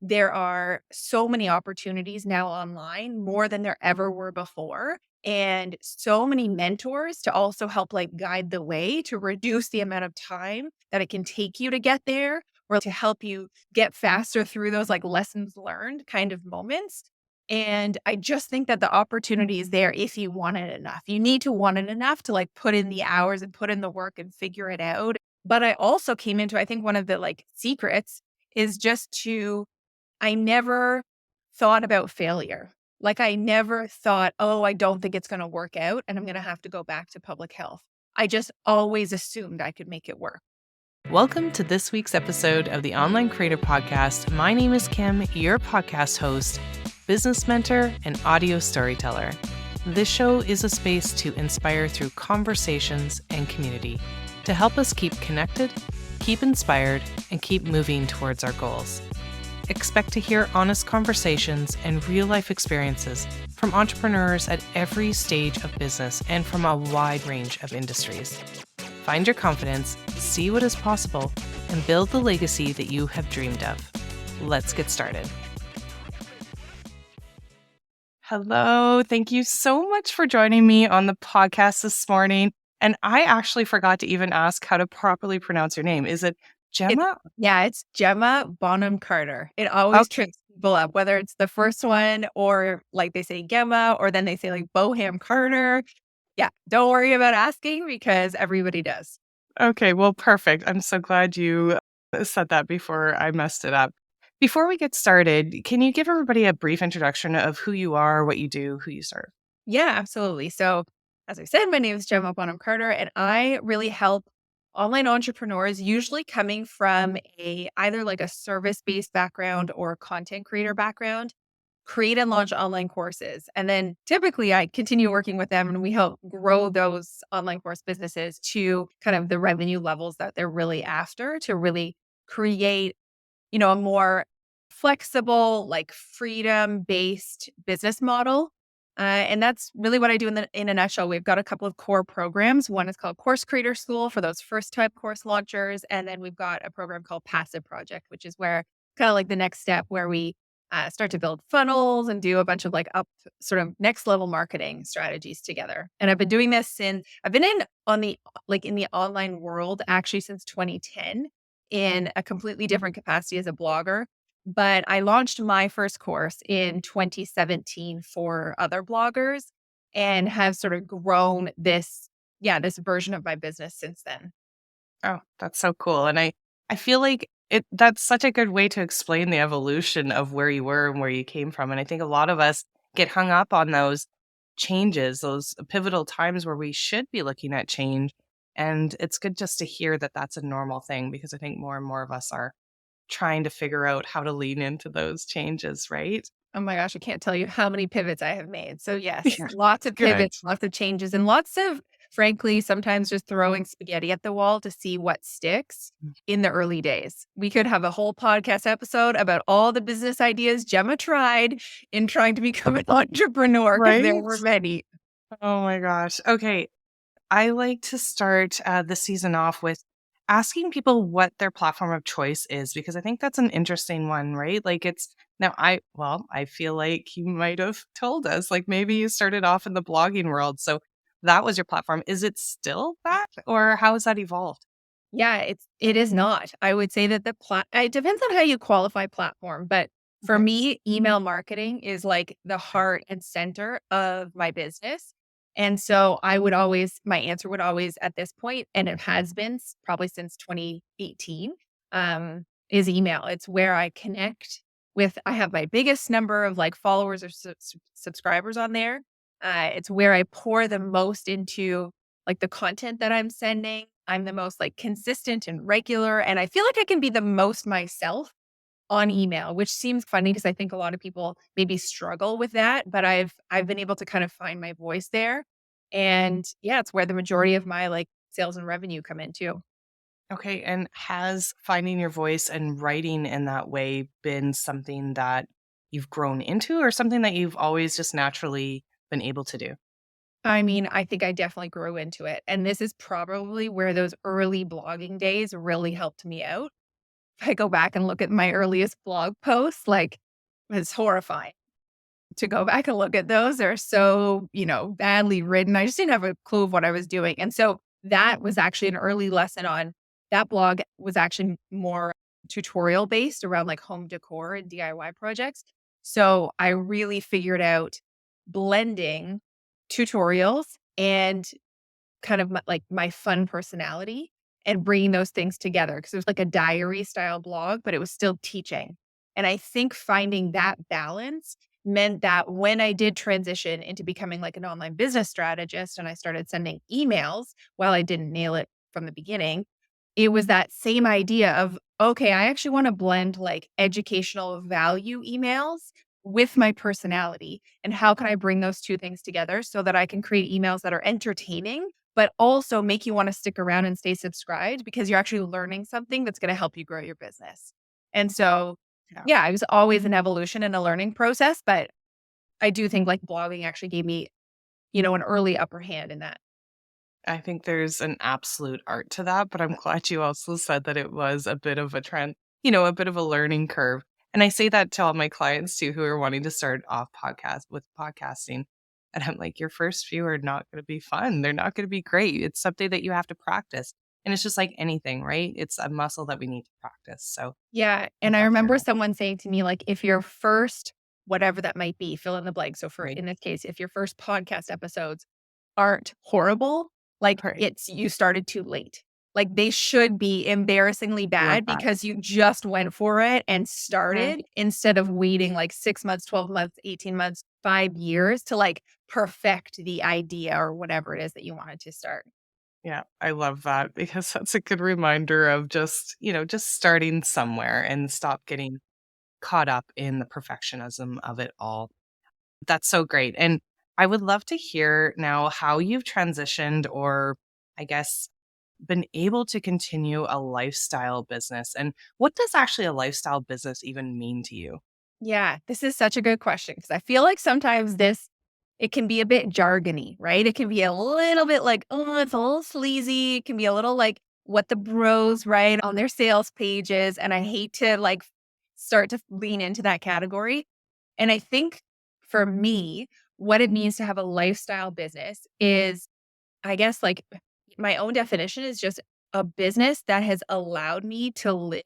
there are so many opportunities now online, more than there ever were before. And so many mentors to also help like guide the way to reduce the amount of time that it can take you to get there or to help you get faster through those like lessons learned kind of moments. And I just think that the opportunity is there if you want it enough. You need to want it enough to like put in the hours and put in the work and figure it out. But I also came into, I think one of the like secrets is just to, I never thought about failure. Like I never thought, oh, I don't think it's going to work out and I'm going to have to go back to public health. I just always assumed I could make it work. Welcome to this week's episode of the Online Creator Podcast. My name is Kim, your podcast host, business mentor, and audio storyteller. This show is a space to inspire through conversations and community to help us keep connected, keep inspired, and keep moving towards our goals. Expect to hear honest conversations and real-life experiences from entrepreneurs at every stage of business and from a wide range of industries. Find your confidence, see what is possible, and build the legacy that you have dreamed of. Let's get started. Hello, thank you so much for joining me on the podcast this morning. And I actually forgot to even ask how to properly pronounce your name. Is it Gemma? It's Gemma Bonham Carter. It always trips people up, whether it's the first one or like they say Gemma or then they say like Bonham Carter. Yeah, don't worry about asking because everybody does. Okay, well, perfect. I'm so glad you said that before I messed it up. Before we get started, can you give everybody a brief introduction of who you are, what you do, who you serve? Yeah, absolutely. So, as I said, my name is Gemma Bonham Carter, and I really help online entrepreneurs, usually coming from a either like a service-based background or a content creator background, create and launch online courses. And then typically I continue working with them and we help grow those online course businesses to kind of the revenue levels that they're really after to really create, a more flexible, like freedom-based business model. And that's really what I do in a nutshell. We've got a couple of core programs. One is called Course Creator School for those first type course launchers. And then we've got a program called Passive Project, which is where kind of like the next step where we start to build funnels and do a bunch of like up sort of next level marketing strategies together. And I've been doing this since I've been in the online world actually since 2010 in a completely different capacity as a blogger. But I launched my first course in 2017 for other bloggers and have sort of grown this version of my business since then. Oh, that's so cool. And I feel like that's such a good way to explain the evolution of where you were and where you came from. And I think a lot of us get hung up on those changes, those pivotal times where we should be looking at change. And it's good just to hear that that's a normal thing because I think more and more of us are trying to figure out how to lean into those changes, right? Oh my gosh, I can't tell you how many pivots I have made. So yes, lots of Good. pivots, lots of changes, and lots of, frankly, sometimes just throwing spaghetti at the wall to see what sticks in the early days. We could have a whole podcast episode about all the business ideas Gemma tried in trying to become an entrepreneur because there Right? were many. Oh my gosh. Okay. I like to start the season off with asking people what their platform of choice is because I think that's an interesting one, right? Like it's now I feel like you might have told us like maybe you started off in the blogging world. So that was your platform. Is it still that or how has that evolved? Yeah, it is not. I would say that it depends on how you qualify platform, but for Okay. me, email marketing is like the heart and center of my business. And so my answer would always at this point, and it has been probably since 2018, is email. It's where I connect I have my biggest number of like followers or subscribers on there. It's where I pour the most into like the content that I'm sending. I'm the most like consistent and regular. And I feel like I can be the most myself on email, which seems funny because I think a lot of people maybe struggle with that. But I've been able to kind of find my voice there. And yeah, it's where the majority of my like sales and revenue come in too. Okay. And has finding your voice and writing in that way been something that you've grown into or something that you've always just naturally been able to do? I mean, I think I definitely grew into it. And this is probably where those early blogging days really helped me out. I go back and look at my earliest blog posts, like, it's horrifying to go back and look at those. They're so, badly written. I just didn't have a clue of what I was doing. And so that was actually an early lesson on that blog was actually more tutorial based around like home decor and DIY projects. So I really figured out blending tutorials and kind of my fun personality and bringing those things together because it was like a diary style blog, but it was still teaching. And I think finding that balance meant that when I did transition into becoming like an online business strategist and I started sending emails, while I didn't nail it from the beginning, it was that same idea of, okay, I actually want to blend like educational value emails with my personality. And how can I bring those two things together so that I can create emails that are entertaining, but also make you want to stick around and stay subscribed because you're actually learning something that's going to help you grow your business. And so, Yeah. yeah, it was always an evolution and a learning process, but I do think like blogging actually gave me, an early upper hand in that. I think there's an absolute art to that, but I'm glad you also said that it was a bit of a trend, a bit of a learning curve. And I say that to all my clients too who are wanting to start off with podcasting. And I'm like, your first few are not going to be fun. They're not going to be great. It's something that you have to practice. And it's just like anything, right? It's a muscle that we need to practice. So Yeah. I'm And I glad to hear remember that. someone saying to me, like, if your first, whatever that might be, fill in the blank. So for Right. in this case, if your first podcast episodes aren't horrible, like Right. it's you started too late. Like they should be embarrassingly I love bad that. because you just went for it and Mhm. started instead of waiting like 6 months, 12 months, 18 months, 5 years to like perfect the idea or whatever it is that you wanted to start. Yeah, I love that because that's a good reminder of just, just starting somewhere and stop getting caught up in the perfectionism of it all. That's so great. And I would love to hear now how you've transitioned or I guess been able to continue a lifestyle business. And what does actually a lifestyle business even mean to you? Yeah, this is such a good question because I feel like sometimes it can be a bit jargony, right? It can be a little bit like, oh, it's a little sleazy. It can be a little like what the bros write on their sales pages. And I hate to like start to lean into that category. And I think for me, what it means to have a lifestyle business is, I guess, like my own definition is just a business that has allowed me to live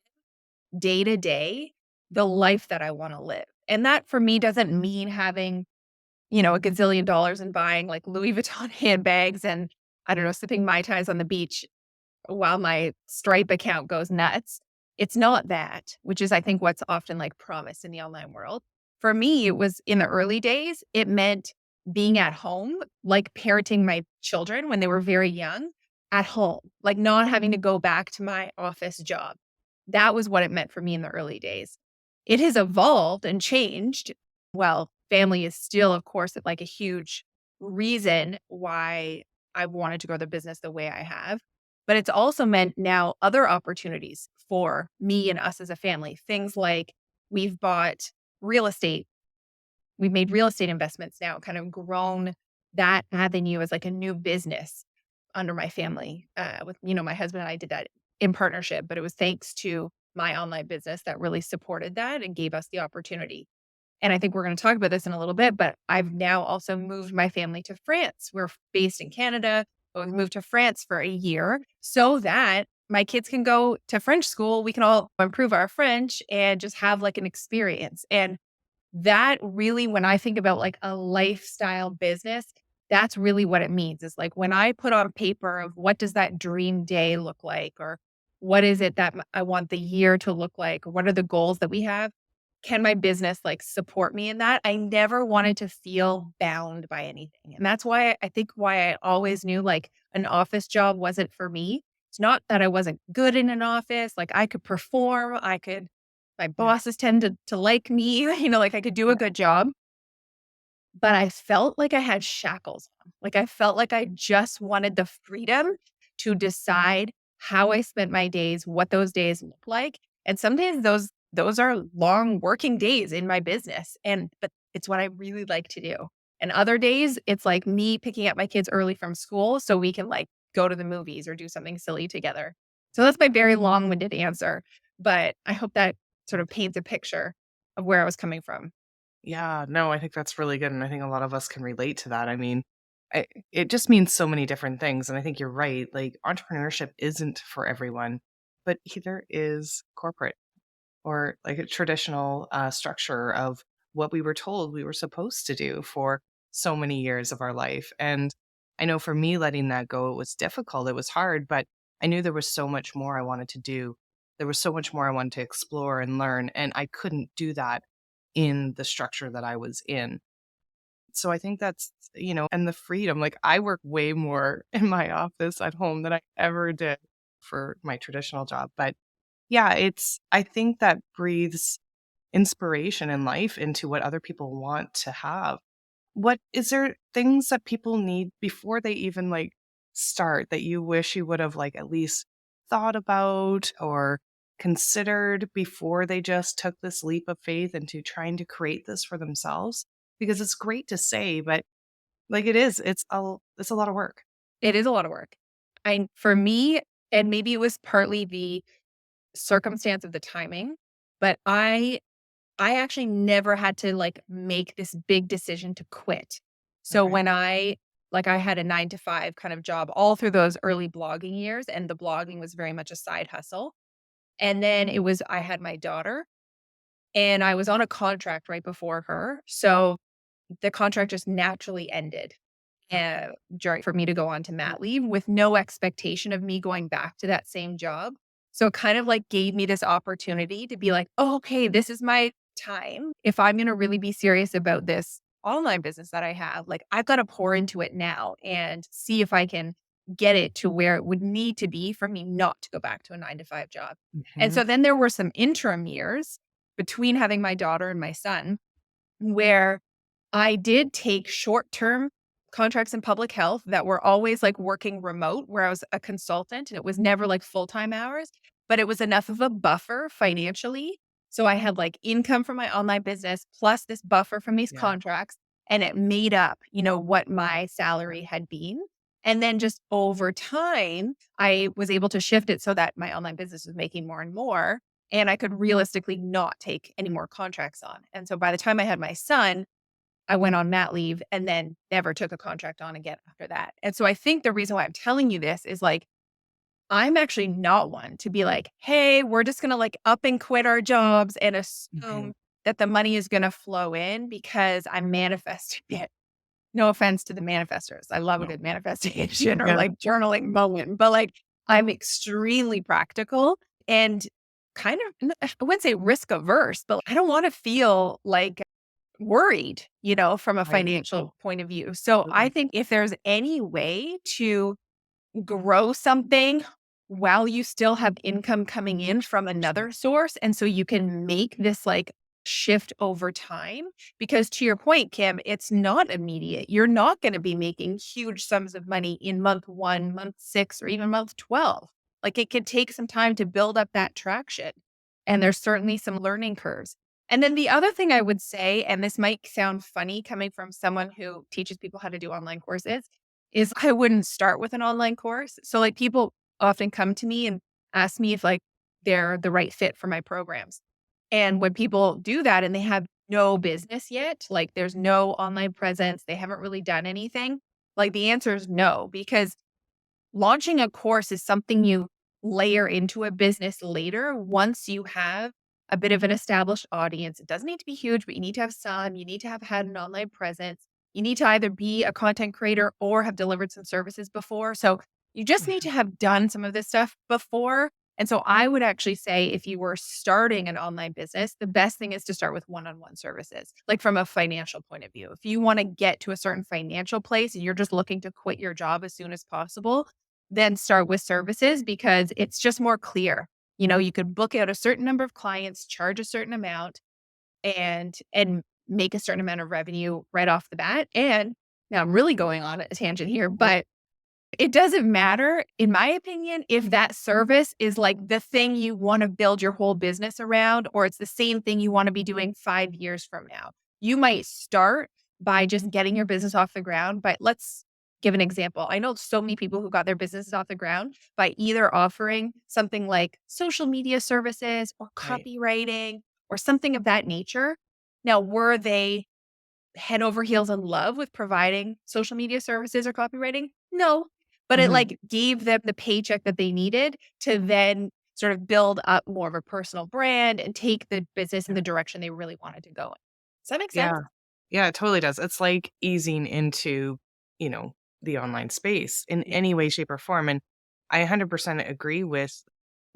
day to day the life that I wanna live. And that for me doesn't mean having, a gazillion dollars and buying like Louis Vuitton handbags and I don't know, sipping Mai Tais on the beach while my Stripe account goes nuts. It's not that, which is I think what's often like promised in the online world. For me, it was in the early days, it meant being at home, like parenting my children when they were very young at home, like not having to go back to my office job. That was what it meant for me in the early days. It has evolved and changed. Well, family is still, of course, like a huge reason why I wanted to grow the business the way I have. But it's also meant now other opportunities for me and us as a family. Things like we've bought real estate. We've made real estate investments now, kind of grown that avenue as like a new business under my family. With, my husband and I did that in partnership, but it was thanks to my online business that really supported that and gave us the opportunity. And I think we're going to talk about this in a little bit, but I've now also moved my family to France. We're based in Canada, but we moved to France for a year so that my kids can go to French school. We can all improve our French and just have like an experience. And that really, when I think about like a lifestyle business, that's really what it means. Is like when I put on paper of what does that dream day look like, or what is it that I want the year to look like, or what are the goals that we have? Can my business like support me in that? I never wanted to feel bound by anything. And that's why I think why I always knew like an office job wasn't for me. It's not that I wasn't good in an office, like I could perform, my Yeah. bosses tend to like me, like I could do a Yeah. good job, but I felt like I had shackles on. Like I felt like I just wanted the freedom to decide how I spent my days, what those days look like. And some days those are long working days in my business. But it's what I really like to do. And other days it's like me picking up my kids early from school so we can like go to the movies or do something silly together. So that's my very long-winded answer. But I hope that sort of paints a picture of where I was coming from. Yeah, no, I think that's really good, and I think a lot of us can relate to that. I mean, it just means so many different things, and I think you're right. Like, entrepreneurship isn't for everyone, but either is corporate or like a traditional structure of what we were told we were supposed to do for so many years of our life. And I know for me, letting that go, it was difficult. It was hard, but I knew there was so much more I wanted to do. There was so much more I wanted to explore and learn, and I couldn't do that in the structure that I was in. So I think that's, and the freedom. Like, I work way more in my office at home than I ever did for my traditional job. But yeah, I think that breathes inspiration and life into what other people want to have. What is there things that people need before they even like start that you wish you would have like at least thought about or considered before they just took this leap of faith into trying to create this for themselves? Because it's great to say, but like it's a lot of work. It is a lot of work. For me, and maybe it was partly the circumstance of the timing, but I actually never had to like make this big decision to quit. So Okay. when I had a 9 to 5 kind of job all through those early blogging years, and the blogging was very much a side hustle. And then I had my daughter, and I was on a contract right before her. So the contract just naturally ended during for me to go on to mat leave with no expectation of me going back to that same job. So it kind of like gave me this opportunity to be like, oh, okay, this is my time. If I'm going to really be serious about this online business that I have, like I've got to pour into it now and see if I can get it to where it would need to be for me not to go back to a 9 to 5 job. And Hmm. so then there were some interim years between having my daughter and my son where I did take short-term contracts in public health that were always, like, working remote, where I was a consultant, and it was never, like, full-time hours, but it was enough of a buffer financially. So I had, like, income from my online business plus this buffer from these Yeah. contracts, and it made up, what my salary had been. And then just over time, I was able to shift it so that my online business was making more and more, and I could realistically not take any more contracts on. And so by the time I had my son, I went on mat leave and then never took a contract on again after that. And so I think the reason why I'm telling you this is like, I'm actually not one to be like, hey, we're just going to like up and quit our jobs and Hmm. assume that the money is going to flow in because I'm manifesting it. No offense to the manifestors. I love a No. good manifestation or Yeah. like journaling moment, but like I'm extremely practical and kind of, I wouldn't say risk averse, but I don't want to feel like worried, from a Right. financial point of view. So I Absolutely. think if there's any way to grow something while you still have income coming in from another source, and so you can make this like shift over time, because to your point, Kim, it's not immediate. You're not going to be making huge sums of money in month 1, month 6, or even month 12. Like it could take some time to build up that traction. And there's certainly some learning curves. And then the other thing I would say, and this might sound funny coming from someone who teaches people how to do online courses, is I wouldn't start with an online course. So like people often come to me and ask me if like they're the right fit for my programs. And when people do that and they have no business yet, like there's no online presence, they haven't really done anything, like the answer is no, because launching a course is something you layer into a business later once you have a bit of an established audience. It doesn't need to be huge, but you need to have some. You need to have had an online presence. You need to either be a content creator or have delivered some services before. So you just need Mhm. to have done some of this stuff before. And so I would actually say if you were starting an online business, the best thing is to start with one-on-one services, like from a financial point of view. If you want to get to a certain financial place and you're just looking to quit your job as soon as possible, then start with services because it's just more clear. You could book out a certain number of clients, charge a certain amount, and make a certain amount of revenue right off the bat. And now I'm really going on a tangent here, but it doesn't matter, in my opinion, if that service is like the thing you want to build your whole business around, or it's the same thing you want to be doing 5 years from now. You might start by just getting your business off the ground, but let's give an example. I know so many people who got their businesses off the ground by either offering something like social media services or Right. copywriting or something of that nature. Now, were they head over heels in love with providing social media services or copywriting? No, but it Mhm. like gave them the paycheck that they needed to then sort of build up more of a personal brand and take the business in Yeah. the direction they really wanted to go in. Does that make sense? Yeah. Yeah, it totally does. It's like easing into, you know, the online space in Yeah. any way, shape, or form. And I 100% agree with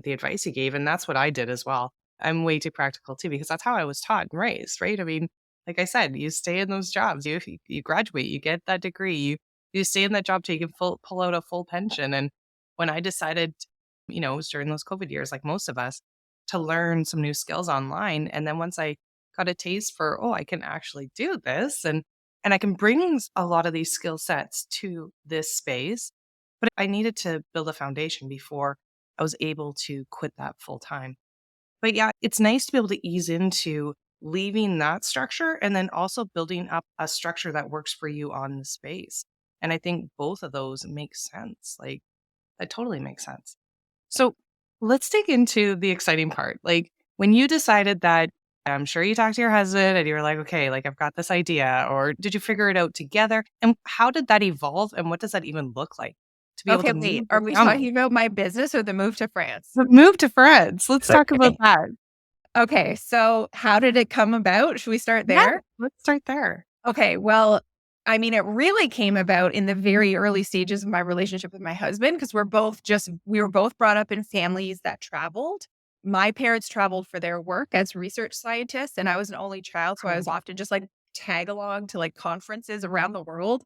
the advice you gave. And that's what I did as well. I'm way too practical too, because that's how I was taught and raised, right? I mean, like I said, you stay in those jobs. You graduate, you get that degree, you stay in that job till you can pull out a full pension. And when I decided, it was during those COVID years, like most of us, to learn some new skills online. And then once I got a taste for, oh, I can actually do this and I can bring a lot of these skill sets to this space. But I needed to build a foundation before I was able to quit that full time. But yeah, it's nice to be able to ease into leaving that structure and then also building up a structure that works for you on the space. And I think both of those make sense. Like that totally makes sense. So let's dig into the exciting part. Like when you decided that, I'm sure you talked to your husband and you were like, okay, like I've got this idea, or did you figure it out together? And how did that evolve? And what does that even look like to be able Okay, to wait. move Are your we family? talking about my business or the move to France? Move to France. Let's talk about Okay. that. Okay. So, how did it come about? Should we start Yeah, there? let's start there. Okay. Well, I mean, it really came about in the very early stages of my relationship with my husband because we were both brought up in families that traveled. My parents traveled for their work as research scientists, and I was an only child. So I was Cool. often just like tag along to like conferences around the world.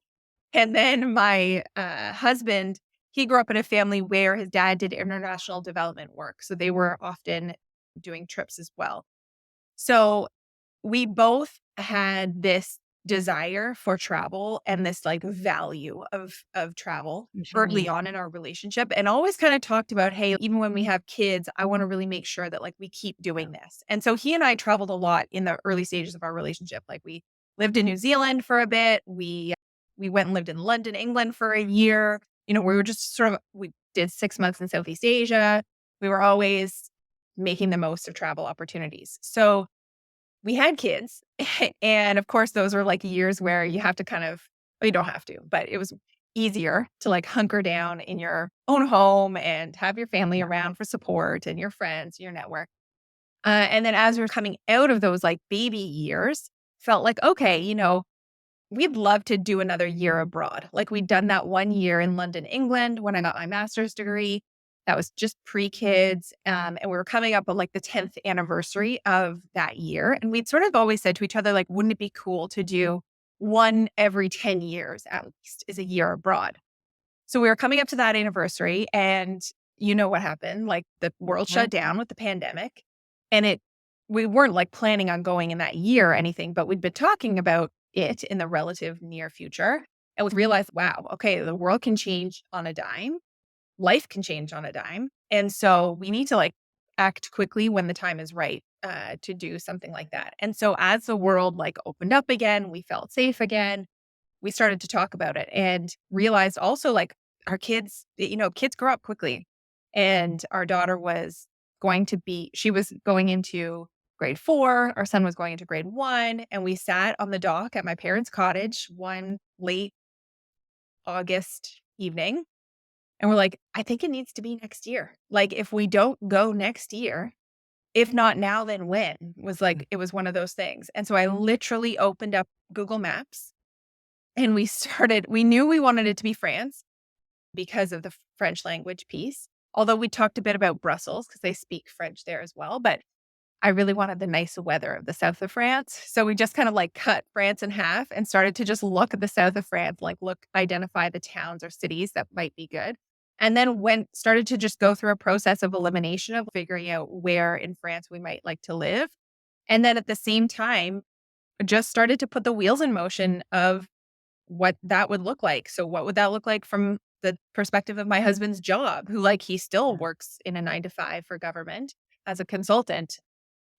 And then my husband, he grew up in a family where his dad did international development work. So they were often doing trips as well. So we both had this desire for travel and this like value of travel early Mhm. on in our relationship and always kind of talked about, hey, even when we have kids, I want to really make sure that like we keep Yeah. doing this. And so he and I traveled a lot in the early stages of our relationship. Like we lived in New Zealand for a bit. We went and lived in London, England for a year. We were just sort of we did 6 months in Southeast Asia. We were always making the most of travel opportunities. So we had kids. And of course, those were like years where you have to well, you don't have to, but it was easier to like hunker down in your own home and have your family Yeah. around for support and your friends, your network. And then as we're coming out of those like baby years, felt like, okay, we'd love to do another year abroad. Like we'd done that 1 year in London, England when I got my master's degree. That was just pre-kids. And we were coming up on like the 10th anniversary of that year. And we'd sort of always said to each other, like, wouldn't it be cool to do one every 10 years at least is a year abroad? So we were coming up to that anniversary and you know what happened? Like the world Mhm. shut down with the pandemic and we weren't like planning on going in that year or anything, but we'd been talking about it in the relative near future and we realized, wow, okay, the world can change on a dime. Life can change on a dime. And so we need to like act quickly when the time is right to do something like that. And so as the world like opened up again, we felt safe again, we started to talk about it and realized also like our kids, kids grow up quickly. And our daughter she was going into grade 4. Our son was going into grade 1. And we sat on the dock at my parents' cottage one late August evening. And we're like, I think it needs to be next year. Like, if we don't go next year, if not now, then when? It was one of those things. And so I literally opened up Google Maps and we knew we wanted it to be France because of the French language piece. Although we talked a bit about Brussels because they speak French there as well. But I really wanted the nice weather of the south of France. So we just kind of like cut France in half and started to just look at the south of France, like identify the towns or cities that might be good. And then started to just go through a process of elimination of figuring out where in France we might like to live. And then at the same time, just started to put the wheels in motion of what that would look like. So what would that look like from the perspective of my husband's job, who like he still works in a 9 to 5 for government as a consultant.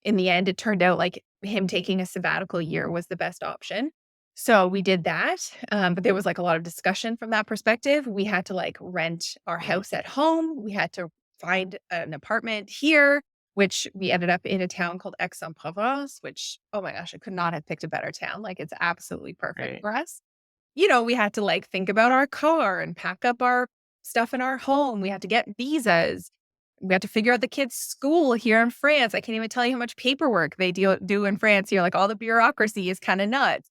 In the end, it turned out like him taking a sabbatical year was the best option. So we did that, but there was like a lot of discussion from that perspective. We had to like rent our house at home. We had to find an apartment here, which we ended up in a town called Aix-en-Provence, which, oh my gosh, I could not have picked a better town. Like it's absolutely perfect Right. for us. You know, we had to like think about our car and pack up our stuff in our home. We had to get visas. We had to figure out the kids' school here in France. I can't even tell you how much paperwork they do in France here. Like all the bureaucracy is kind of nuts.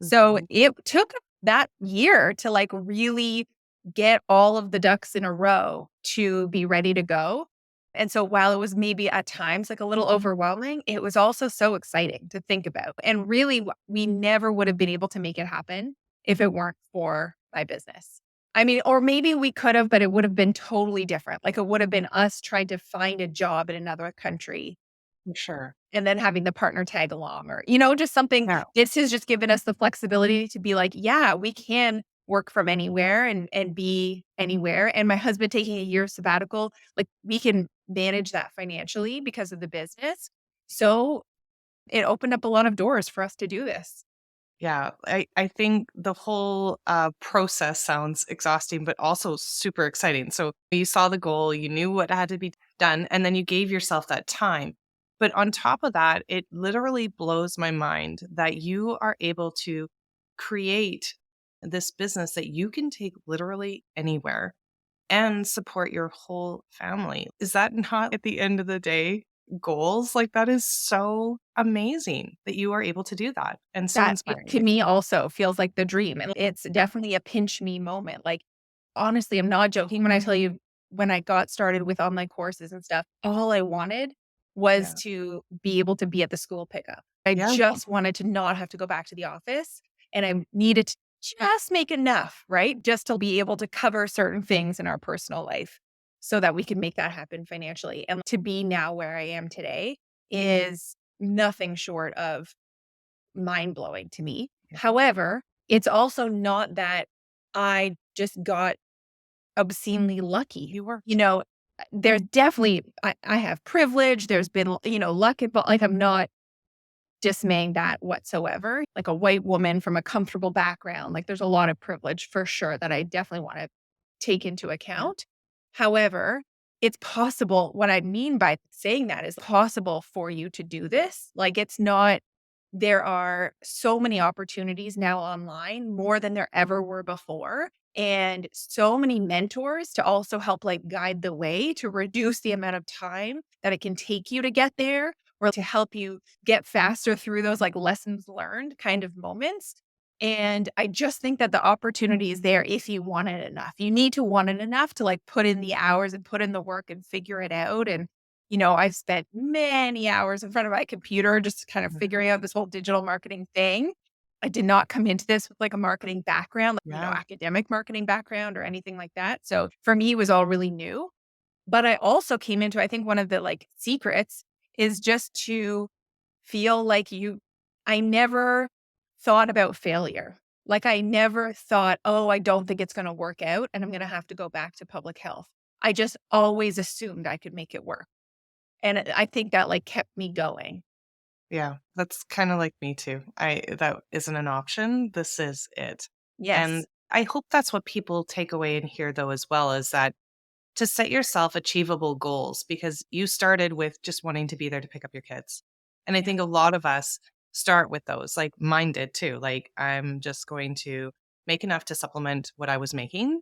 So Mhm. it took that year to like really get all of the ducks in a row to be ready to go. And so while it was maybe at times like a little overwhelming, it was also so exciting to think about. And really, we never would have been able to make it happen if it weren't for my business. I mean, or maybe we could have, but it would have been totally different. Like it would have been us trying to find a job in another country For sure. and then having the partner tag along or, you know, just something. Yeah. This has just given us the flexibility to be like, yeah, we can work from anywhere and be anywhere. And my husband taking a year sabbatical, like we can manage that financially because of the business. So it opened up a lot of doors for us to do this. Yeah, I think the whole process sounds exhausting, but also super exciting. So you saw the goal, you knew what had to be done, and then you gave yourself that time. But on top of that, it literally blows my mind that you are able to create this business that you can take literally anywhere and support your whole family. Is that not at the end of the day goals? Like that is so amazing that you are able to do that and so That it inspiring. to me also feels like the dream, and it's definitely a pinch me moment, like, honestly, I'm not joking when I tell you when I got started with online courses and stuff, all I wanted was Yeah. to be able to be at the school pickup. I Yeah. just wanted to not have to go back to the office, and I needed to just make enough, right? Just to be able to cover certain things in our personal life so that we could make that happen financially, and to be now where I am today is nothing short of mind blowing to me. Yeah. However, it's also not that I just got obscenely lucky. You You worked. know, there's definitely, I have privilege. There's been, you know, luck involved. Like, I'm not dismaying that whatsoever. Like a white woman from a comfortable background, like there's a lot of privilege for sure that I definitely want to take into Yeah. account. However, it's possible. What I mean by saying that is possible for you to do this. Like it's not, there are so many opportunities now online, more than there ever were before. And so many mentors to also help like guide the way to reduce the amount of time that it can take you to get there or to help you get faster through those like lessons learned kind of moments. And I just think that the opportunity is there if you want it enough. You need to want it enough to like put in the hours and put in the work and figure it out. And, you know, I've spent many hours in front of my computer just kind of Mhm. figuring out this whole digital marketing thing. I did not come into this with like a marketing background, like, you know, Yeah. academic marketing background or anything like that. So for me, it was all really new. But I also came into, I think one of the like secrets is just to feel like I never thought about failure. Like I never thought, oh, I don't think it's going to work out and I'm going to have to go back to public health. I just always assumed I could make it work. And I think that like kept me going. Yeah. That's kind of like me too. That isn't an option. This is it. And Yes. I hope that's what people take away and hear though as well is that to set yourself achievable goals because you started with just wanting to be there to pick up your kids. And I Yeah. think a lot of us start with those, like mine did too. Like, I'm just going to make enough to supplement what I was making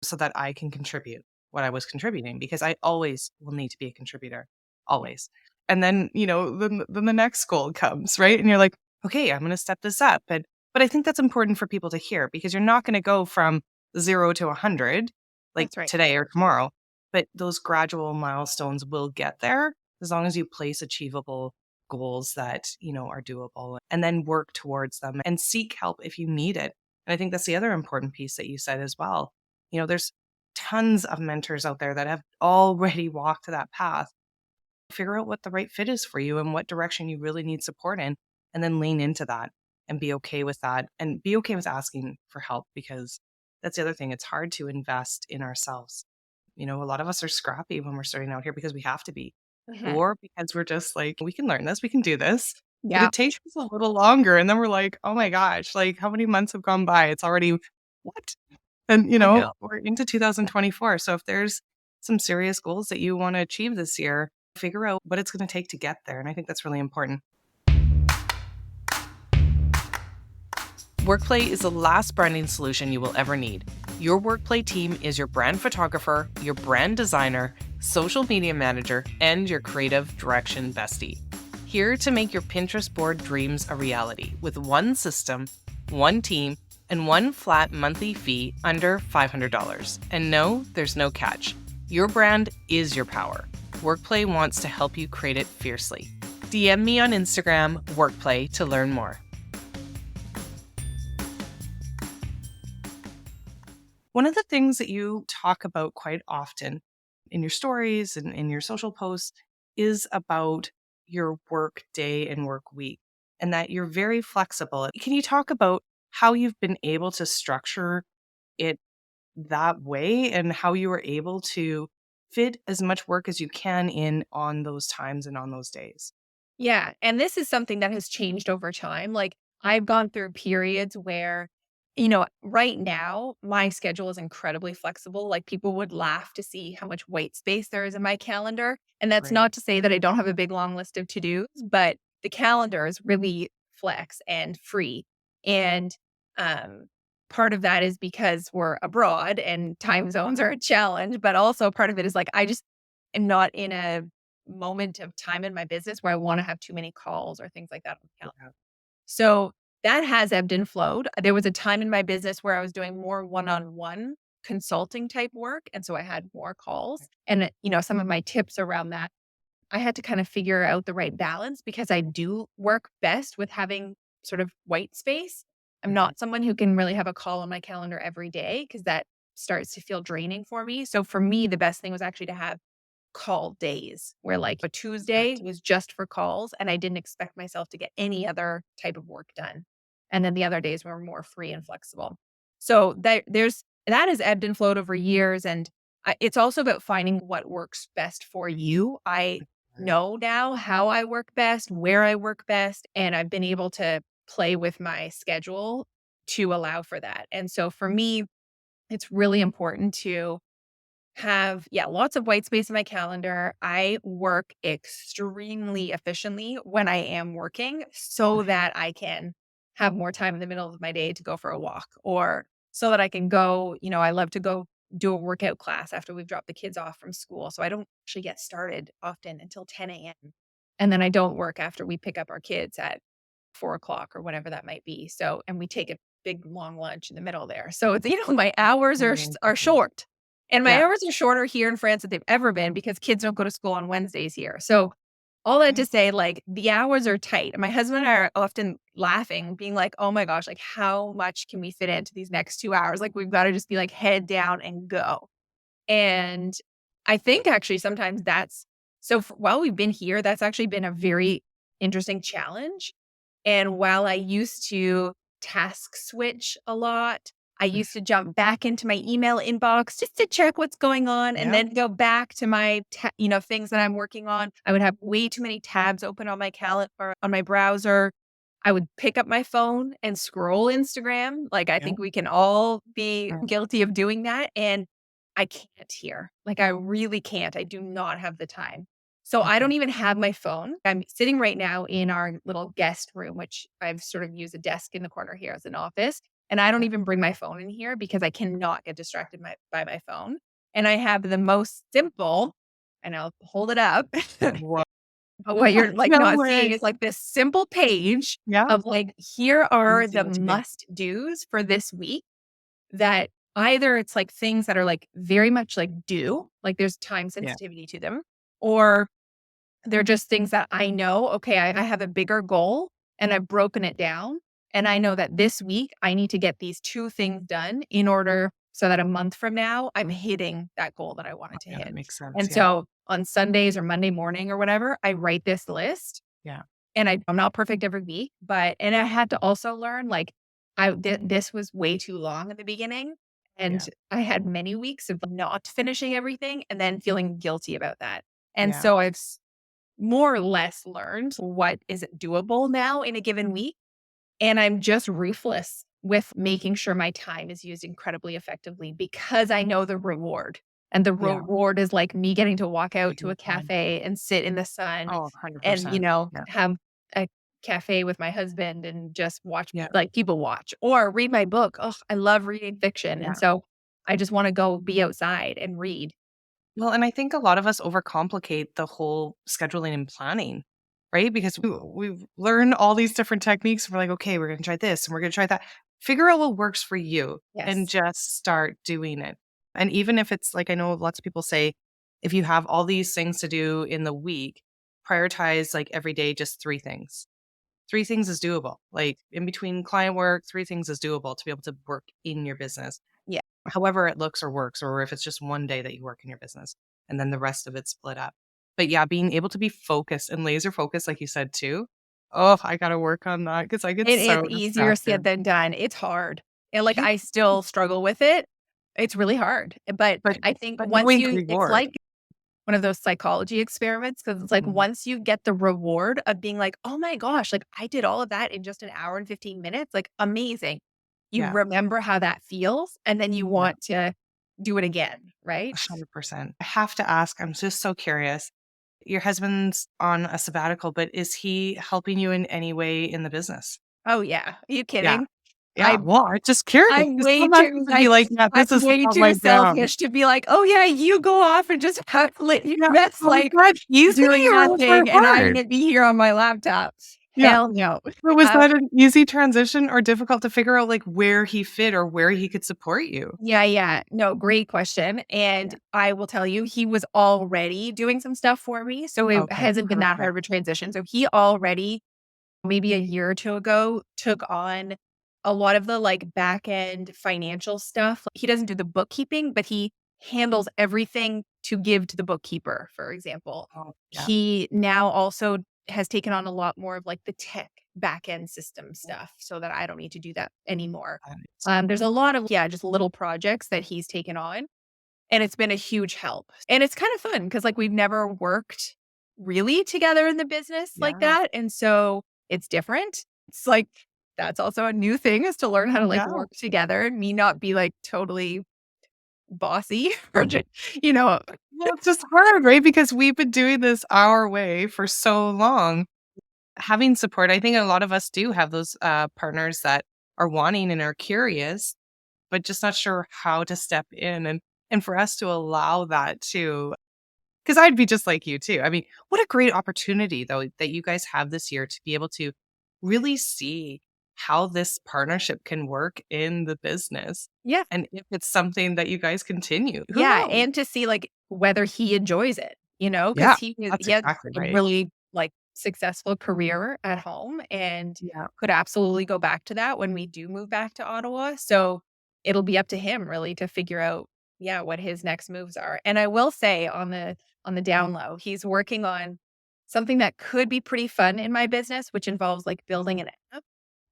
so that I can contribute what I was contributing because I always will need to be a contributor, Yeah. always. And then, then the next goal comes, right? And you're like, okay, I'm going to step this up. But I think that's important for people to hear because you're not going to go from 0 to 100 like That's right. today or tomorrow, but those gradual milestones will get there as long as you place achievable goals that, are doable and then work towards them and seek help if you need it. And I think that's the other important piece that you said as well. There's tons of mentors out there that have already walked that path. Figure out what the right fit is for you and what direction you really need support in, and then lean into that and be okay with that and be okay with asking for help because that's the other thing. It's hard to invest in ourselves. A lot of us are scrappy when we're starting out here because we have to be, Mhm. or because we're just like, we can learn this, we can do this. But Yeah. it takes us a little longer. And then we're like, oh my gosh, like how many months have gone by? It's already what? And, I know. we're into 2024. So if there's some serious goals that you want to achieve this year, figure out what it's going to take to get there. And I think that's really important. Workplay is the last branding solution you will ever need. Your Workplay team is your brand photographer, your brand designer, social media manager, and your creative direction bestie. Here to make your Pinterest board dreams a reality with one system, one team, and one flat monthly fee under $500. And no, there's no catch. Your brand is your power. Workplay wants to help you create it fiercely. DM me on Instagram, Workplay, to learn more. One of the things that you talk about quite often in your stories and in your social posts is about your work day and work week, and that you're very flexible. Can you talk about how you've been able to structure it that way and how you were able to fit as much work as you can in on those times and on those days? Yeah, and this is something that has changed over time. Like, I've gone through periods where, right now, my schedule is incredibly flexible. Like, people would laugh to see how much white space there is in my calendar. And that's Right. not to say that I don't have a big long list of to-dos, but the calendar is really flex and free. And um, part of that is because we're abroad and time zones are a challenge, but also part of it is like I just am not in a moment of time in my business where I wanna have too many calls or things like that on the calendar. Yeah. So, that has ebbed and flowed. There was a time in my business where I was doing more one-on-one consulting type work, and so I had more calls. And, some of my tips around that, I had to kind of figure out the right balance because I do work best with having sort of white space. I'm Mhm. not someone who can really have a call on my calendar every day because that starts to feel draining for me. So, for me, the best thing was actually to have call days where like a Tuesday Perfect. was just for calls and I didn't expect myself to get any other type of work done. And then the other days were more free and flexible. So that has ebbed and flowed over years. And it's also about finding what works best for you. I Right. know now how I work best, where I work best, and I've been able to play with my schedule to allow for that. And so for me, it's really important to have, yeah, lots of white space in my calendar. I work extremely efficiently when I am working so that I can have more time in the middle of my day to go for a walk or so that I can go, I love to go do a workout class after we've dropped the kids off from school. So I don't actually get started often until 10 a.m. And then I don't work after we pick up our kids at 4 o'clock or whatever that might be. So, and we take a big long lunch in the middle there. So it's, my hours are, Really are important. short and my Yeah. hours are shorter here in France than they've ever been because kids don't go to school on Wednesdays here. So all that to Right. say, like the hours are tight. And my husband and I are often laughing, being like, oh my gosh, like how much can we fit into these next 2 hours? Like we've got to just be like head down and go. And I think actually sometimes while we've been here, that's actually been a very interesting challenge. And while I used to task switch a lot, I used to jump back into my email inbox just to check what's going on and Yeah. then go back to my, things that I'm working on. I would have way too many tabs open on my calendar or on my browser. I would pick up my phone and scroll Instagram. Like I Yeah. think we can all be Yeah. guilty of doing that. And I can't here. Like I really can't. I do not have the time. So I don't Mhm. even have my phone. I'm sitting right now in our little guest room, which I've sort of used a desk in the corner here as an office. And I don't Yeah. even bring my phone in here because I cannot get distracted by my phone. And I have the most simple, and I'll hold it up. Wha But what you're like No not seeing way. is like this simple page Yeah. of like, here are Easy the to do. must do's for this week that either it's like things that are like very much like due, like there's time Yeah. sensitivity to them, or they're just things that I know, okay, I have a bigger goal and I've broken it down. And I know that this week I need to get these two things done in order so that a month from now I'm hitting that goal that I wanted to Yeah, that hit. makes sense. And Yeah. so on Sundays or Monday morning or whatever, I write this list Yeah. and I'm not perfect every week, and I had to also learn like this was way too long in the beginning. And Yeah. I had many weeks of not finishing everything and then feeling guilty about that. And Yeah. so more or less learned what is doable now in a given week. And I'm just ruthless with making sure my time is used incredibly effectively because I know the reward. And the Yeah. reward is like me getting to walk out to Taking a time. cafe and sit in the sun Oh, and, 100%. Yeah. have a cafe with my husband and just watch Yeah. like people watch or read my book. Oh, I love reading fiction. And Yeah. so I just want to go be outside and read. Well, and I think a lot of us overcomplicate the whole scheduling and planning, right? Because we've learned all these different techniques. We're like, okay, we're going to try this and we're going to try that. Figure out what works for you and Yes. just start doing it. And even if it's like, I know lots of people say, if you have all these things to do in the week, prioritize like every day, just three things. Three things is doable. Like in between client work, three things is doable to be able to work in your business Yeah. however it looks or works, or if it's just one day that you work in your business and then the rest of it split up. But yeah, being able to be focused and laser focused, like you said too. Oh, I got to work on that because I get It is so easier said distracted. than done. It's hard. And, like, Yeah, I still struggle with it. It's really hard, but but I think once knowing the you it's reward. like one of those psychology experiments because it's like Mhm. once you get the reward of being like, "Oh my gosh, like, I did all of that in just an hour and 15 minutes," like, amazing. You Yeah, remember how that feels, and then you yeah, want to do it again, right? 100%. I have to ask. I'm just so curious. Your husband's on a sabbatical, but is he helping you in any way in the business? Oh, yeah. Are you Yeah, kidding? yeah. I Well, I'm just curious. I'm 'Cause way sometimes too, I'd be like like, yeah, I'm this is way not too my jam. selfish to be like, "Oh, yeah, you go off and just have let your Yeah. best, Oh, like, God, easy doing or was that nothing, and I'm hard? gonna be here on my laptop." Yeah. Hell no. But was Uh, that an easy transition or difficult to figure out, like, where he fit or where he could support you? yeah, yeah. No, great question, and Yeah. I will tell you, he was already doing some stuff for me, so it Okay, hasn't been that hard perfect. of a transition. So he already maybe a year or 2 ago, took on a lot of the, like, back end financial stuff. He doesn't do the bookkeeping, but he handles everything to give to the bookkeeper, for example. Oh, yeah. He now also has taken on a lot more of, like, the tech back end system stuff so that I don't need to do that anymore. Nice. There's a lot of, yeah, just little projects that he's taken on, and it's been a huge help. And it's kind of fun because, like, we've never worked really together in the business like Yeah. that, and so it's different. It's like that's also a new thing is to learn how to, like, Yeah. work together and me not be, like, totally bossy or just, you know Well, it's just hard, right? Because we've been doing this our way for so long. Having support, I think a lot of us do have those, partners that are wanting and are curious, but just not sure how to step in and for us to allow that too. 'Cause I'd be just like you too. I mean, what a great opportunity though that you guys have this year to be able to really see how this partnership can work in the business. Yeah. And if it's something that you guys continue, who Yeah, knows? and to see, like, whether he enjoys it, because Yeah, that's he had exactly a right. really, like, successful career at home and Yeah. could absolutely go back to that when we do move back to Ottawa, so it'll be up to him really to figure out, yeah, what his next moves are, and I will say on the down low, he's working on something that could be pretty fun in my business, which involves, like, building an app.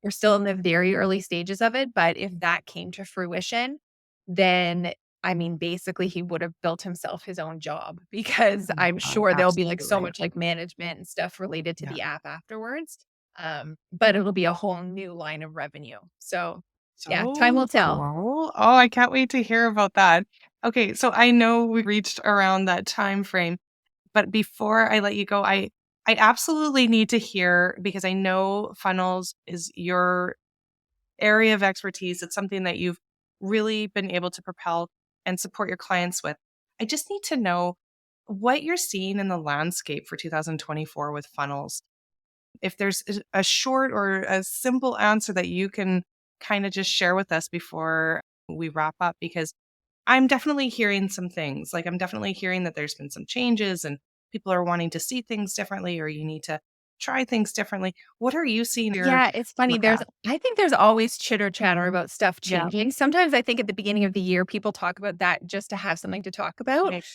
We're still in the very early stages of it, but if that came to fruition, then I mean, basically, he would have built himself his own job because Oh my I'm god, sure there'll be, like, so absolutely. much, like, management and stuff related to Yeah. the app afterwards, but it'll be a whole new line of revenue. So, yeah, time So will tell. cool. Oh, I can't wait to hear about that. Okay, so I know we reached around that time frame. But before I let you go, I absolutely need to hear because I know funnels is your area of expertise. It's something that you've really been able to propel and support your clients with. I just need to know what you're seeing in the landscape for 2024 with funnels. If there's a short or a simple answer that you can kind of just share with us before we wrap up, because I'm definitely hearing some things. Like, I'm definitely hearing that there's been some changes and people are wanting to see things differently or you need to try things differently. What are you seeing here Yeah, it's funny. with that? I think there's always chitter chatter about stuff Yeah. changing. Sometimes I think at the beginning of the year, people talk about that just to have something to talk about. Right.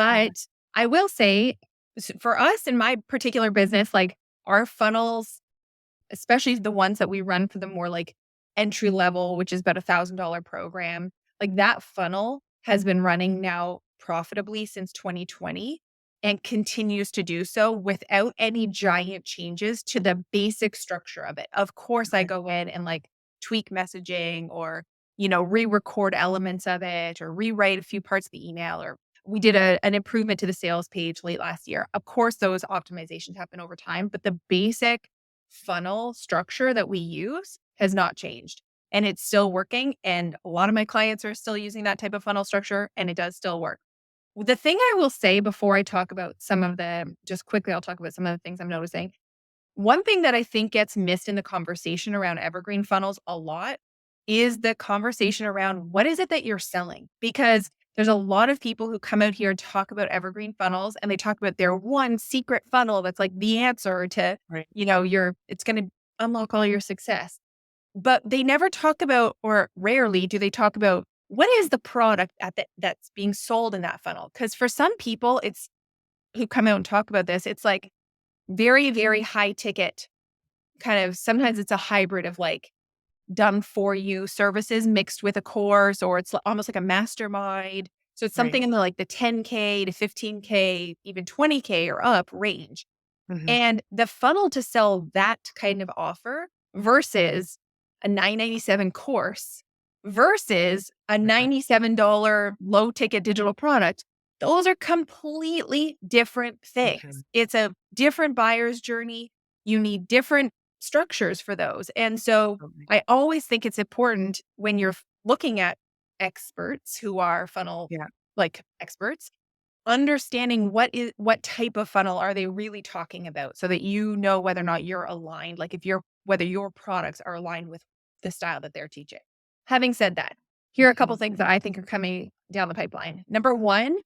Yeah. But I will say, for us in my particular business, like our funnels, especially the ones that we run for the more like entry level, which is about $1,000 program, like that funnel has been running now profitably since 2020. and continues to do so without any giant changes to the basic structure of it. Of course, I Okay. go in and like tweak messaging or, re-record elements of it or rewrite a few parts of the email, or we did an improvement to the sales page late last year. Of course, those optimizations happen over time, but the basic funnel structure that we use has not changed and it's still working. And a lot of my clients are still using that type of funnel structure and it does still work. The thing I will say before I talk about some of just quickly, I'll talk about some of the things I'm noticing. One thing that I think gets missed in the conversation around evergreen funnels a lot is the conversation around what is it that you're selling? Because there's a lot of people who come out here and talk about evergreen funnels and they talk about their one secret funnel that's like the answer to, Right. it's going to unlock all your success. But they never talk about, or rarely do they talk about, what is the product that's being sold in that funnel? Because for some people, it's who come out and talk about this, it's like very, very high ticket kind of, sometimes it's a hybrid of like done for you services mixed with a course, or it's almost like a mastermind. So it's something Right. in the like the 10K to 15K, even 20K or up range. Hmm. And the funnel to sell that kind of offer versus a $9.97 course versus a Yeah. $97 low ticket digital product, those are completely different things. Hmm. It's a different buyer's journey. You need different structures for those. And so Totally. I always think it's important when you're looking at experts who are funnel Yeah. like experts, understanding what type of funnel are they really talking about so that you know whether or not you're aligned, like if you're whether your products are aligned with the style that they're teaching. Having said that, here are a couple Hmm. things that I think are coming down the pipeline. Number one,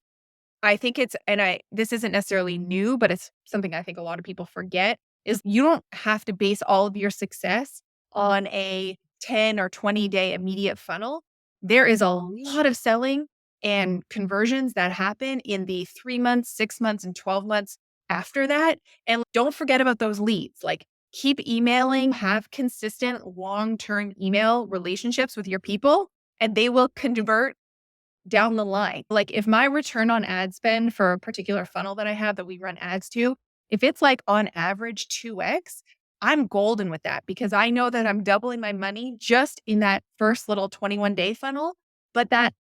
I think it's and I this isn't necessarily new, but it's something I think a lot of people forget, is you don't have to base all of your success on a 10 or 20-day immediate funnel. There is a lot of selling and conversions that happen in the 3 months, 6 months, and 12 months after that. And don't forget about those leads. Like, keep emailing, have consistent long-term email relationships with your people, and they will convert down the line. Like, if my return on ad spend for a particular funnel that I have that we run ads to, if it's like on average 2x, I'm golden with that because I know that I'm doubling my money just in that first little 21-day funnel. But that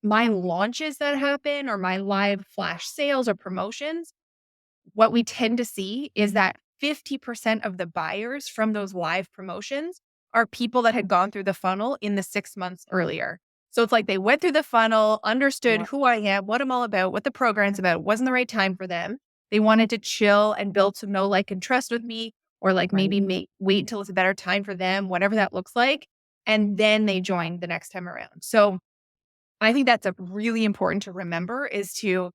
my launches that happen or my live flash sales or promotions, what we tend to see is that 50% of the buyers from those live promotions are people that had gone through the funnel in the 6 months earlier. So it's like they went through the funnel, understood Yeah. who I am, what I'm all about, what the program's about. It wasn't the right time for them. They wanted to chill and build some know, like, and trust with me, or like Right. maybe wait until it's a better time for them, whatever that looks like. And then they join the next time around. So I think that's a really important to remember, is to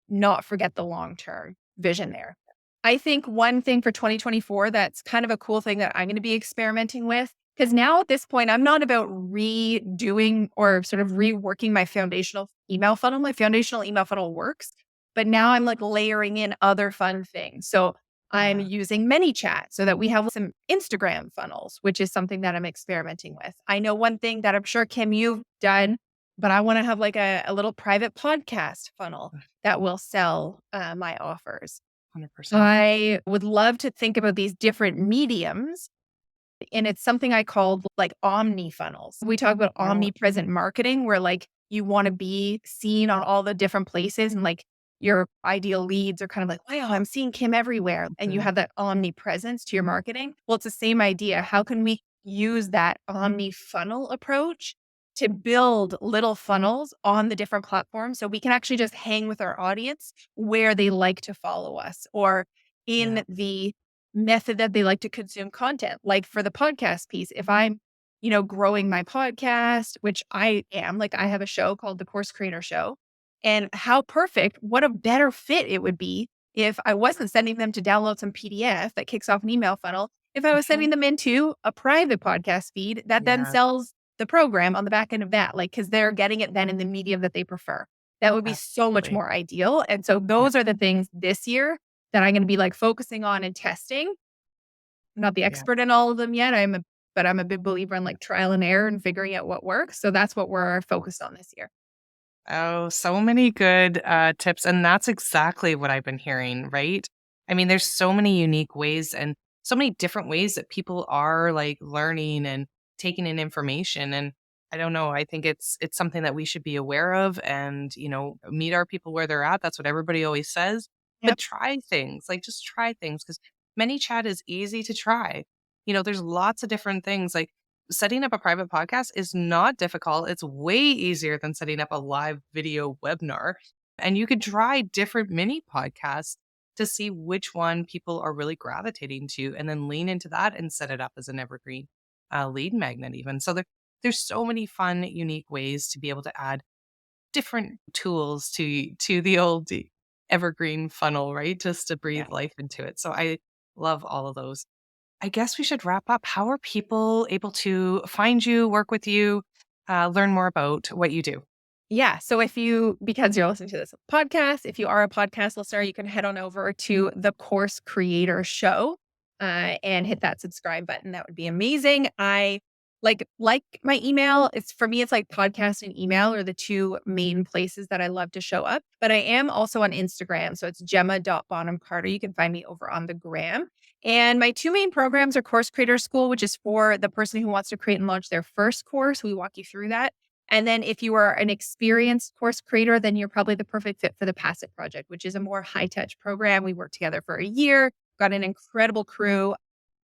not forget the long-term vision there. I think one thing for 2024 that's kind of a cool thing that I'm going to be experimenting with, because now at this point, I'm not about redoing or sort of reworking my foundational email funnel. My foundational email funnel works, but now I'm like layering in other fun things. So I'm Yeah. using ManyChat so that we have some Instagram funnels, which is something that I'm experimenting with. I know one thing that I'm sure, Kim, you've done, but I want to have like a little private podcast funnel that will sell my offers. 100%. I would love to think about these different mediums. And it's something I call like omni funnels. We talk about Oh, omnipresent marketing, where like you want to be seen on all the different places and like your ideal leads are kind of like, wow, I'm seeing Kim everywhere. And you mhm. have that omnipresence to your marketing. Well, it's the same idea. How can we use that omni funnel approach to build little funnels on the different platforms so we can actually just hang with our audience where they like to follow us, or Yeah. in the method that they like to consume content. Like for the podcast piece, if I'm, growing my podcast, which I am, like I have a show called The Course Creator Show. And how perfect, what a better fit it would be if I wasn't sending them to download some PDF that kicks off an email funnel, if I was Mhm. sending them into a private podcast feed that then Yeah. sells the program on the back end of that, like, because they're getting it then in the medium that they prefer. That would be so much Absolutely. more ideal. And so Yeah. those are the things this year that I'm going to be like focusing on and testing. I'm not the Yeah. expert in all of them yet. But I'm a big believer in like trial and error and figuring out what works. So that's what we're focused on this year. Oh, so many good tips. And that's exactly what I've been hearing, right? I mean, there's so many unique ways and so many different ways that people are like learning and taking in information. And I don't know, I think it's something that we should be aware of and, meet our people where they're at. That's what everybody always says. Yep. But try things, like just try things because ManyChat is easy to try. There's lots of different things. Like setting up a private podcast is not difficult. It's way easier than setting up a live video webinar. And you could try different mini podcasts to see which one people are really gravitating to and then lean into that and set it up as an evergreen lead magnet, even. So there's so many fun, unique ways to be able to add different tools to the old evergreen funnel, right? Just to breathe Yeah. life into it. So I love all of those. I guess we should wrap up. How are people able to find you, work with you, learn more about what you do? Yeah. So because you're listening to this podcast, if you are a podcast listener, you can head on over to the Course Creator Show and hit that subscribe button. That would be amazing. I like my email. It's like podcast and email are the two main places that I love to show up. But I am also on Instagram. So it's Gemma.Bonham Carter. You can find me over on the gram. And my two main programs are Course Creator School, which is for the person who wants to create and launch their first course. We walk you through that. And then if you are an experienced course creator, then you're probably the perfect fit for the Passive Project, which is a more high touch program. We worked together for a year, got an incredible crew,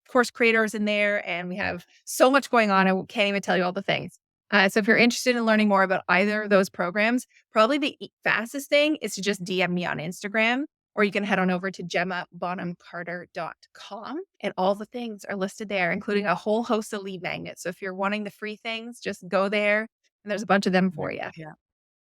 course creators in there, and we have so much going on. I can't even tell you all the things. So if you're interested in learning more about either of those programs, probably the fastest thing is to just DM me on Instagram, or you can head on over to GemmaBonhamcarter.com. And all the things are listed there, including a whole host of lead magnets. So if you're wanting the free things, just go there and there's a bunch of them for you. Yeah.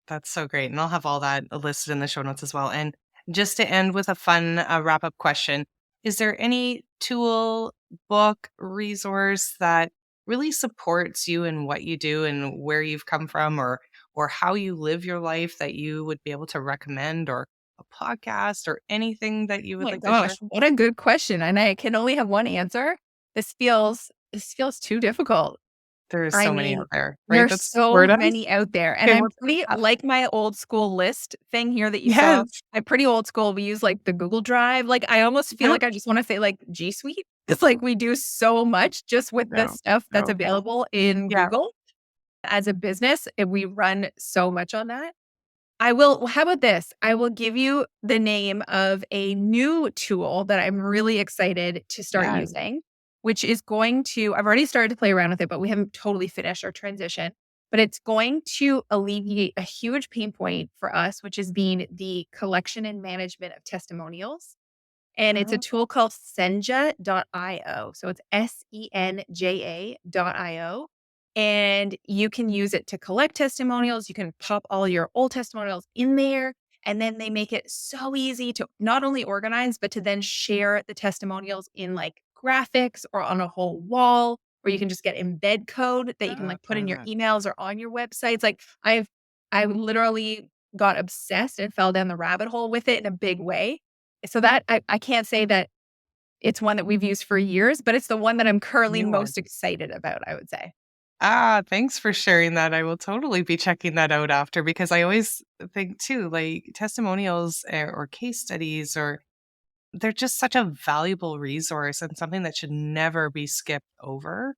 That's so great. And I'll have all that listed in the show notes as well. And just to end with a fun wrap up question, is there any tool, book, resource that really supports you in what you do and where you've come from or how you live your life that you would be able to recommend or a podcast or anything that you Oh would my like to share? gosh, what a good question. And I can only have one answer. This feels too difficult. There is I so many mean, out there, right? there's That's where so it is. many out there, and Okay, I'm what's the pretty top? like my old school list thing here that you saw. Yes. I'm pretty old school. We use like the Google Drive. Like I almost feel Yep. like I just want to say like G Suite. It's like we do so much just with the No, stuff that's no. available in Yeah. Google as a business. And we run so much on that. How about this? I will give you the name of a new tool that I'm really excited to start Yeah. using, which is I've already started to play around with it, but we haven't totally finished our transition. But it's going to alleviate a huge pain point for us, which is being the collection and management of testimonials. And it's a Oh, tool called Senja.io. So it's Senja.io. And you can use it to collect testimonials. You can pop all your old testimonials in there. And then they make it so easy to not only organize, but to then share the testimonials in like graphics or on a whole wall, or you can just get embed code that you can like put in your emails or on your websites. Like I literally got obsessed and fell down the rabbit hole with it in a big way. So that I can't say that it's one that we've used for years, but it's the one that I'm currently new one. most excited about, I would say. Thanks for sharing that. I will totally be checking that out after because I always think too, like testimonials or case studies or they're just such a valuable resource and something that should never be skipped over.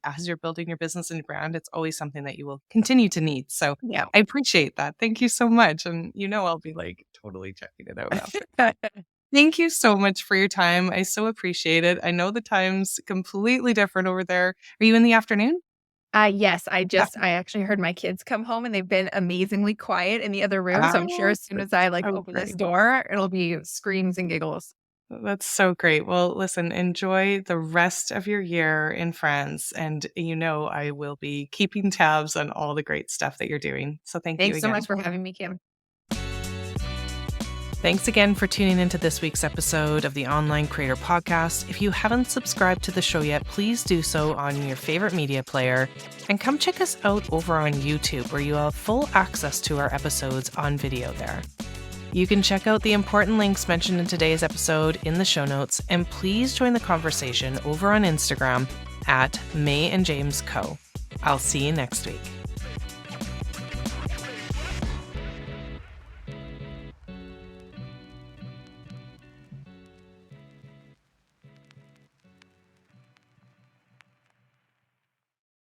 As you're building your business and brand, it's always something that you will continue to need. So Yeah. I appreciate that. Thank you so much. And I'll be like totally checking it out after. Thank you so much for your time. I so appreciate it. I know the time's completely different over there. Are you in the afternoon? Yes, Yeah. I actually heard my kids come home and they've been amazingly quiet in the other room. So I'm sure Oh, as soon as that's I like so open this great. door, it'll be screams and giggles. That's so great. Well, listen, enjoy the rest of your year in France. And I will be keeping tabs on all the great stuff that you're doing. So thank you Thanks so much again. for having me, Kim. Thanks again for tuning into this week's episode of the Online Creator Podcast. If you haven't subscribed to the show yet, please do so on your favorite media player. And come check us out over on YouTube, where you have full access to our episodes on video there. You can check out the important links mentioned in today's episode in the show notes, and please join the conversation over on Instagram at May and James Co. I'll see you next week.